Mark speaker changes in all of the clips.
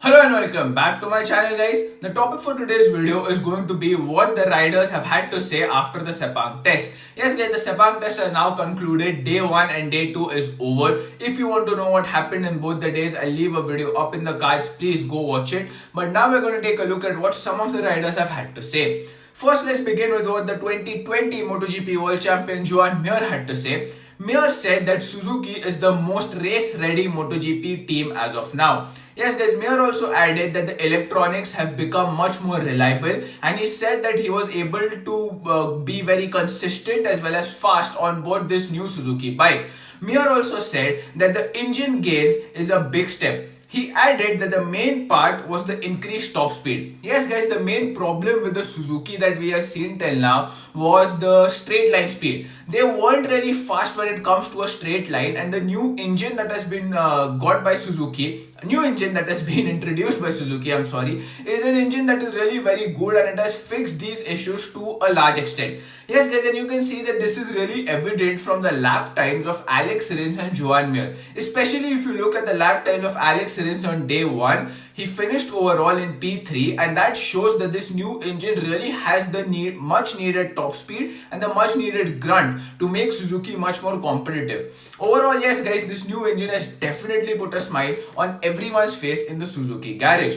Speaker 1: Hello and welcome back to my channel, guys. The topic for today's video is going to be what the riders have had to say after the Sepang test. Yes guys, the Sepang test are now concluded. Day 1 and day 2 is over. If you want to know what happened in both the days, I'll leave a video up in the cards. Please go watch it. But now we're going to take a look at what some of the riders have had to say. First, let's begin with what the 2020 MotoGP World Champion Joan Mir had to say. Mir said that Suzuki is the most race-ready MotoGP team as of now. Yes guys, Mir also added that the electronics have become much more reliable, and he said that he was able to be very consistent as well as fast on board this new Suzuki bike. Mir also said that the engine gains is a big step. He added that the main part was the increased top speed. Yes guys, the main problem with the Suzuki that we have seen till now was the straight line speed. They weren't really fast when it comes to a straight line, and the new engine that has been got by Suzuki, new engine that has been introduced by Suzuki, is an engine that is really very good, and it has fixed these issues to a large extent. Yes guys, and you can see that this is really evident from the lap times of Alex Rins and Joan Mir. Especially if you look at the lap times of Alex Rins on day 1, he finished overall in P3, and that shows that this new engine really has the much needed top speed and the much needed grunt to make Suzuki much more competitive. Overall, yes guys, this new engine has definitely put a smile on everyone's face in the Suzuki garage.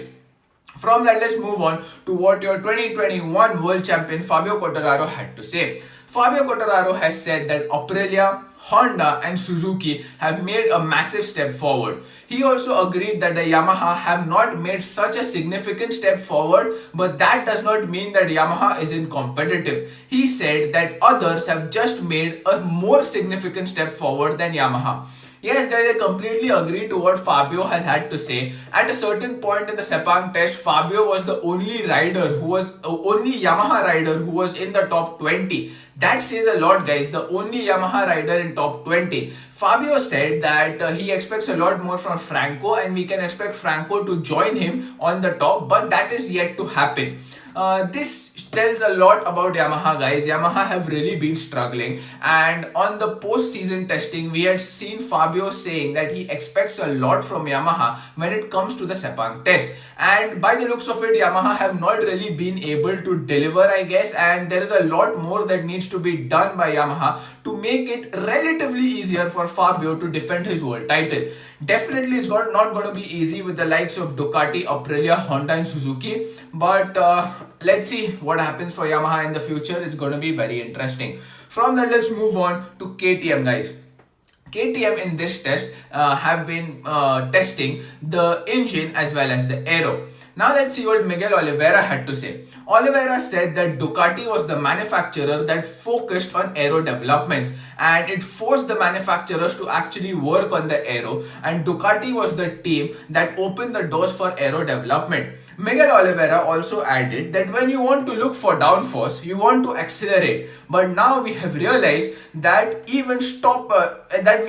Speaker 1: From that, let's move on to what your 2021 World Champion Fabio Quartararo had to say. Fabio Quartararo has said that Aprilia, Honda and Suzuki have made a massive step forward. He also agreed that the Yamaha have not made such a significant step forward, but that does not mean that Yamaha isn't competitive. He said that others have just made a more significant step forward than Yamaha. Yes guys, I completely agree to what Fabio has had to say. At a certain point in the Sepang test, Fabio was the only only Yamaha rider who was in the top 20. That says a lot guys, the only Yamaha rider in top 20. Fabio said that he expects a lot more from Franco, and we can expect Franco to join him on the top, but that is yet to happen. This tells a lot about Yamaha guys. Yamaha have really been struggling, and on the post-season testing we had seen Fabio saying that he expects a lot from Yamaha when it comes to the Sepang test, and by the looks of it Yamaha have not really been able to deliver, I guess, and there is a lot more that needs to be done by Yamaha to make it relatively easier for Fabio to defend his world title. Definitely it's not going to be easy with the likes of Ducati, Aprilia, Honda and Suzuki, but let's see what happens for Yamaha in the future. It's going to be very interesting. From that, let's move on to KTM guys. KTM in this test have been testing the engine as well as the aero. Now let's see what Miguel Oliveira had to say. Oliveira said that Ducati was the manufacturer that focused on aero developments, and it forced the manufacturers to actually work on the aero, and Ducati was the team that opened the doors for aero development. Miguel Oliveira also added that when you want to look for downforce, you want to accelerate, but now we have realized that we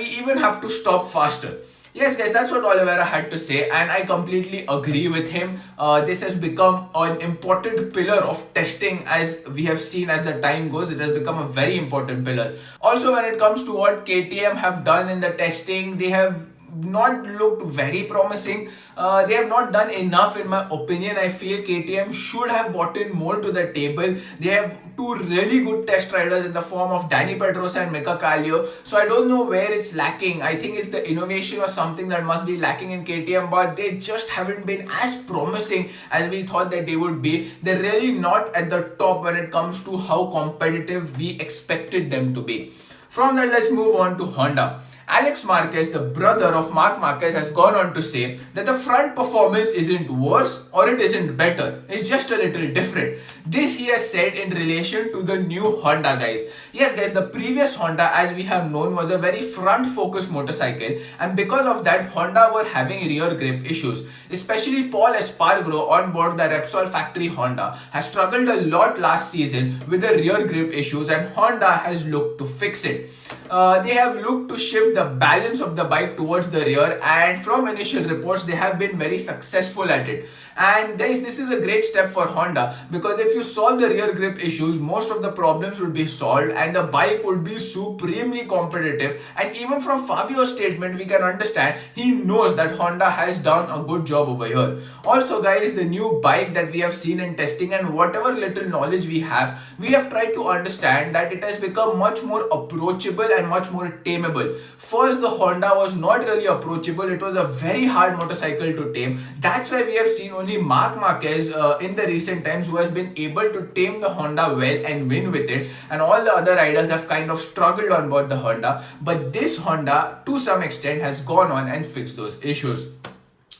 Speaker 1: even have to stop faster. Yes guys, that's what Oliveira had to say, and I completely agree with him. This has become an important pillar of testing, as we have seen as the time goes. It has become a very important pillar. Also, when it comes to what KTM have done in the testing, they have not looked very promising. They have not done enough in my opinion. I feel KTM should have brought in more to the table. They have two really good test riders in the form of Dani Pedrosa and Mika Kallio, so I don't know where it's lacking. I think it's the innovation or something that must be lacking in KTM, but they just haven't been as promising as we thought that they would be. They're really not at the top when it comes to how competitive we expected them to be. From that, let's move on to Honda. Alex Marquez, the brother of Marc Marquez, has gone on to say that the front performance isn't worse or it isn't better. It's just a little different. This he has said in relation to the new Honda guys. Yes guys, the previous Honda, as we have known, was a very front focused motorcycle, and because of that Honda were having rear grip issues. Especially Paul Espargaro on board the Repsol factory Honda has struggled a lot last season with the rear grip issues, and Honda has looked to fix it. They have looked to shift the balance of the bike towards the rear, and from initial reports they have been very successful at it. And guys, this is a great step for Honda, because if you solve the rear grip issues, most of the problems would be solved and the bike would be supremely competitive. And even from Fabio's statement we can understand he knows that Honda has done a good job over here. Also guys, the new bike that we have seen in testing and whatever little knowledge we have tried to understand that it has become much more approachable and much more tameable. First, the Honda was not really approachable. It was a very hard motorcycle to tame. That's why we have seen only Marc Marquez in the recent times who has been able to tame the Honda well and win with it, and all the other riders have kind of struggled on board the Honda. But this Honda to some extent has gone on and fixed those issues.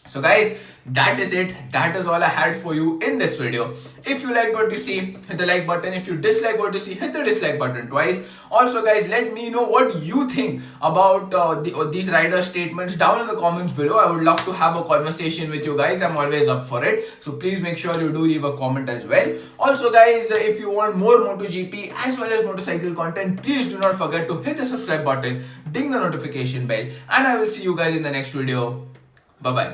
Speaker 1: So guys, that is it. That is all I had for you in this video. If you liked what you see, hit the like button. If you dislike what you see, hit the dislike button twice. Also guys, let me know what you think about these rider statements down in the comments below. I would love to have a conversation with you guys. I'm always up for it. So please make sure you do leave a comment as well. Also guys, if you want more MotoGP as well as motorcycle content, please do not forget to hit the subscribe button, ding the notification bell, and I will see you guys in the next video. Bye bye.